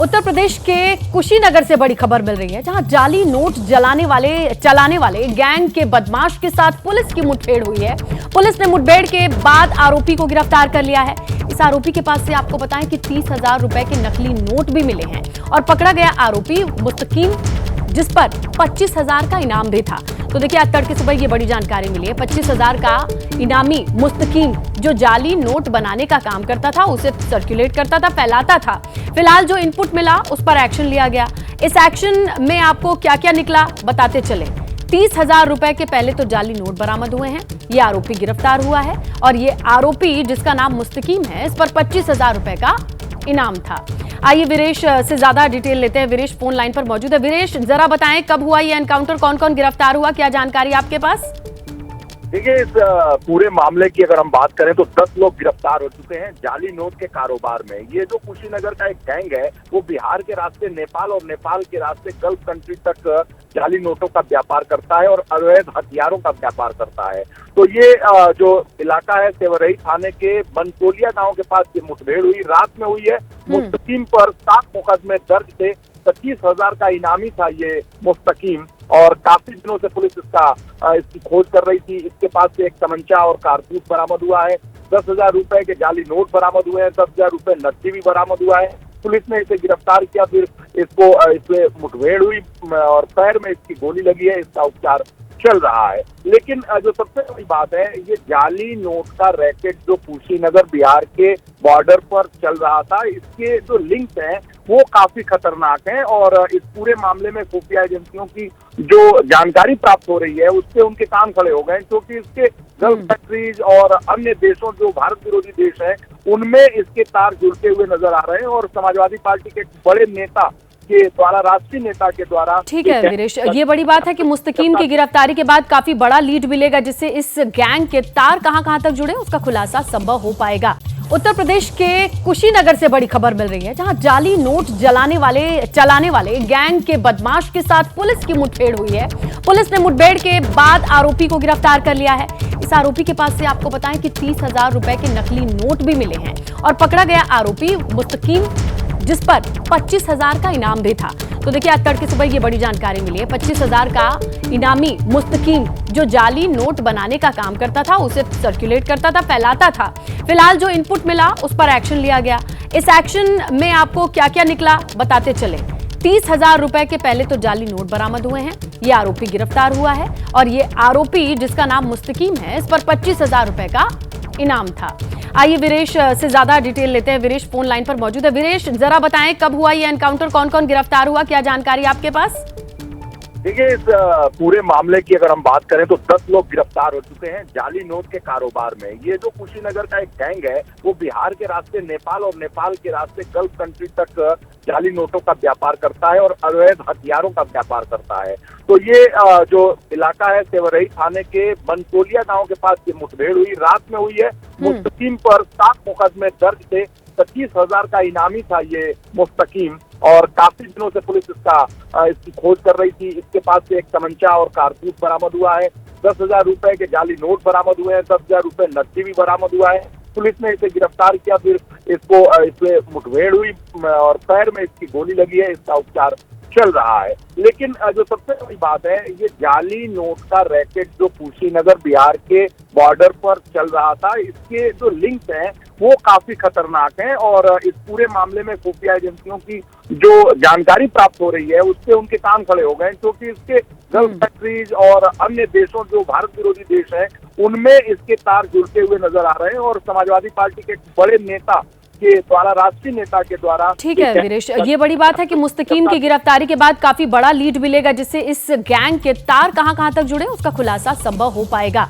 उत्तर प्रदेश के कुशीनगर से बड़ी खबर मिल रही है, जहां जाली नोट चलाने वाले गैंग के बदमाश के साथ पुलिस की मुठभेड़ हुई है। पुलिस ने मुठभेड़ के बाद आरोपी को गिरफ्तार कर लिया है। इस आरोपी के पास से आपको बताएं कि 30,000 रुपए के नकली नोट भी मिले हैं और पकड़ा गया आरोपी मुस्तकीम, जिस पर 25,000 का इनाम भी था। तो देखिए, आज तड़के सुबह ये बड़ी जानकारी मिली है। 25,000 का इनामी मुस्तकीम, जो जाली नोट बनाने का काम करता था, उसे सर्कुलेट करता था, फैलाता था। फिलहाल जो इनपुट मिला उस पर एक्शन लिया गया। इस एक्शन में आपको क्या क्या निकला बताते चले। 30,000 रुपए के पहले तो जाली नोट बरामद हुए हैं। ये आरोपी गिरफ्तार हुआ है और ये आरोपी, जिसका नाम मुस्तकीम है, इस पर 25,000 रुपए का इनाम था। आइए वीरेश से ज्यादा डिटेल लेते हैं। वीरेश फोन लाइन पर मौजूद है। वीरेश, जरा बताएं कब हुआ ये एनकाउंटर, कौन कौन गिरफ्तार हुआ, क्या जानकारी आपके पास? देखिए, इस पूरे मामले की अगर हम बात करें तो 10 लोग गिरफ्तार हो चुके हैं जाली नोट के कारोबार में। ये जो कुशीनगर का एक गैंग है, वो बिहार के रास्ते नेपाल और नेपाल के रास्ते गल्फ कंट्री तक जाली नोटों का व्यापार करता है और अवैध हथियारों का व्यापार करता है। तो ये जो इलाका है, सेवरही थाने के बनकोलिया गांव के पास ये मुठभेड़ हुई, रात में हुई है। मुस्तकीम पर 7 मुकदमे दर्ज थे। 25,000 का इनामी था ये मुस्तकीम, और काफी दिनों से पुलिस इसकी खोज कर रही थी। इसके पास से एक तमंचा और कारतूस बरामद हुआ है। 10,000 रुपए के जाली नोट बरामद हुए हैं। 10,000 रुपए नकदी भी बरामद हुआ है। पुलिस ने इसे गिरफ्तार किया, फिर इसमें मुठभेड़ हुई और पैर में इसकी गोली लगी है। इसका उपचार चल रहा है। लेकिन जो सबसे बड़ी बात है, ये जाली नोट का रैकेट जो कुशीनगर बिहार के बॉर्डर पर चल रहा था, इसके जो लिंक्स हैं वो काफी खतरनाक हैं। और इस पूरे मामले में खुफिया एजेंसियों की जो जानकारी प्राप्त हो रही है, उससे उनके कान खड़े हो गए, क्योंकि इसके गल्फ कंट्रीज और अन्य देशों, जो भारत विरोधी देश हैं, उनमें इसके तार जुड़ते हुए नजर आ रहे हैं। और समाजवादी पार्टी के बड़े नेता के द्वारा, राष्ट्रीय नेता के द्वारा। ठीक है वीरेश, ये बड़ी बात है कि मुस्तकीम की गिरफ्तारी के बाद काफी बड़ा लीड मिलेगा, जिससे इस गैंग के तार कहां तक जुड़े उसका खुलासा संभव हो पाएगा। उत्तर प्रदेश के कुशीनगर से बड़ी खबर मिल रही है, जहां जाली नोट चलाने वाले गैंग के बदमाश के साथ पुलिस की मुठभेड़ हुई है। पुलिस ने मुठभेड़ के बाद आरोपी को गिरफ्तार कर लिया है। इस आरोपी के पास से आपको बताएं कि 30,000 रुपए के नकली नोट भी मिले हैं और पकड़ा गया आरोपी मुस्तकीम, जिस पर 25,000 का इनाम भी था। तो देखिए, आज तड़के सुबह ये बड़ी जानकारी मिली है। 25,000 का इनामी मुस्तकीम, जो जाली नोट बनाने का काम करता था, उसे सर्कुलेट करता था, फैलाता था। फिलहाल जो इनपुट मिला उस पर एक्शन लिया गया। इस एक्शन में आपको क्या क्या निकला बताते चले। 30,000 रुपए के पहले तो जाली नोट बरामद हुए हैं। ये आरोपी गिरफ्तार हुआ है और ये आरोपी, जिसका नाम मुस्तकीम है, इस पर 25,000 रुपए का इनाम था। आइए वीरेश से ज्यादा डिटेल लेते हैं। वीरेश फोन लाइन पर मौजूद है। वीरेश, जरा बताएं कब हुआ ये एनकाउंटर, कौन कौन गिरफ्तार हुआ, क्या जानकारी आपके पास? देखिए, इस पूरे मामले की अगर हम बात करें तो 10 लोग गिरफ्तार हो चुके हैं जाली नोट के कारोबार में। ये जो कुशीनगर का एक गैंग है, वो बिहार के रास्ते नेपाल और नेपाल के रास्ते गल्फ कंट्री तक जाली नोटों का व्यापार करता है और अवैध हथियारों का व्यापार करता है। तो ये जो इलाका है, सेवरही थाने के बनकोलिया गांव के पास ये मुठभेड़ हुई, रात में हुई है। मुस्तकीम पर 7 मुकदमे दर्ज थे। 25,000 का इनामी था ये मुस्तकीम, और काफी दिनों से पुलिस इसकी खोज कर रही थी। इसके पास से एक तमंचा और कारतूस बरामद हुआ है। 10,000 रुपए के जाली नोट बरामद हुए हैं। 10,000 रुपए नकदी भी बरामद हुआ है। पुलिस ने इसे गिरफ्तार किया, फिर इसमें मुठभेड़ हुई और पैर में इसकी गोली लगी है। इसका उपचार चल रहा है। लेकिन जो सबसे बड़ी बात है, ये जाली नोट का रैकेट जो कुशीनगर बिहार के बॉर्डर पर चल रहा था, इसके जो लिंक्स हैं वो काफी खतरनाक हैं। और इस पूरे मामले में खुफिया एजेंसियों की जो जानकारी प्राप्त हो रही है, उससे उनके कान खड़े हो गए, क्योंकि इसके गल्फ कंट्रीज और अन्य देशों, जो भारत विरोधी देश हैं, उनमें इसके तार जुड़ते हुए नजर आ रहे हैं। और समाजवादी पार्टी के बड़े नेता के द्वारा, राष्ट्रीय नेता के द्वारा। ठीक है वीरेश, ये बड़ी बात है कि मुस्तकीम की गिरफ्तारी के बाद काफी बड़ा लीड मिलेगा, जिससे इस गैंग के तार कहां तक जुड़े उसका खुलासा संभव हो पाएगा।